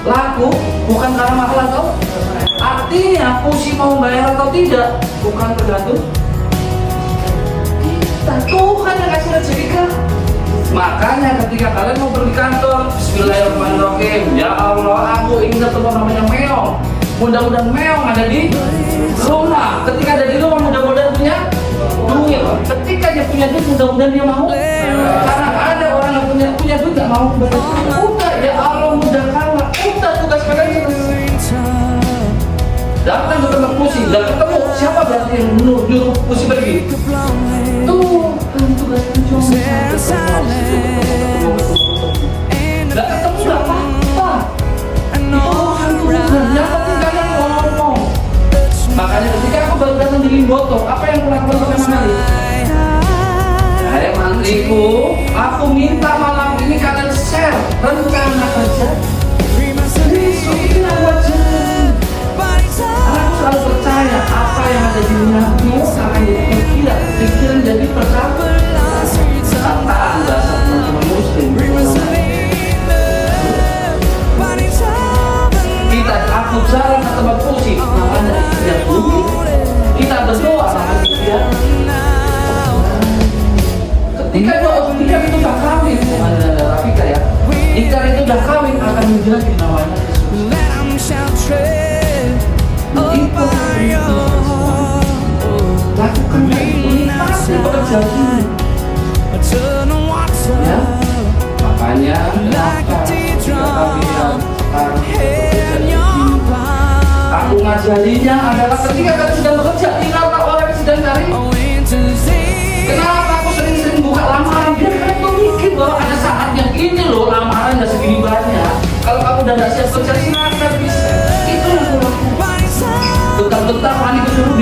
laku bukan karena mahal atau artinya Pusi mau bayar atau tidak bukan tergantung kita, Tuhan yang kasih rezeki kan. Makanya ketika kalian mau pergi kantor, Bismillahirrahmanirrahim, ya Allah aku ingin ketemu namanya Meong, mudah-mudahan Meong ada di rumah. Ketika ada di rumah mudah-mudahan punya duit. Ketika dia punya duit mudah-mudahan dia mau. Karena ada orang yang punya duit gak mau bayar. Udah ya Allah mudahkanlah. Udah tugas kalian datang ke tempat Pusi, dan ketemu siapa berarti yang nyuruh Pusi pergi? Tuh kan tugasnya cuma gak ketemu gak apa-apa. Itu urusan Tuhan. Yang penting kalian ngomong. Makanya ketika aku baru datang di Limboto, apa yang kulakukan pertama kali? Hai mantriku, aku minta malam ini kalian share rencana kerja. Besok ini aku ajarin. Aku selalu percaya apa yang ada di benakmu akan jadi pikiran jadi perkara. Kata Anda sama Muslim. Kita aku jalan ke tempat Pusi, namanya yang bumi. Kita berdoa sama dia. Ketika itu udah kawin, ada Rafika ya. Jika itu udah kawin akan menjadi namanya lakukan ini pasti berjadi ya. Makanya kenapa ketika kalian aku ngajarinya adalah ketika kalian sedang bekerja, tinggalkan orang yang sedang cari. Kenapa aku sering-sering buka lamaran? Biar kalian tuh mikir bahwa ada saat yang ini loh lamaran gak segini banyak. Kalau kamu udah gak siap kerja silakan bisa. Itu yang aku lakukan. Bentar-bentar panik dulu.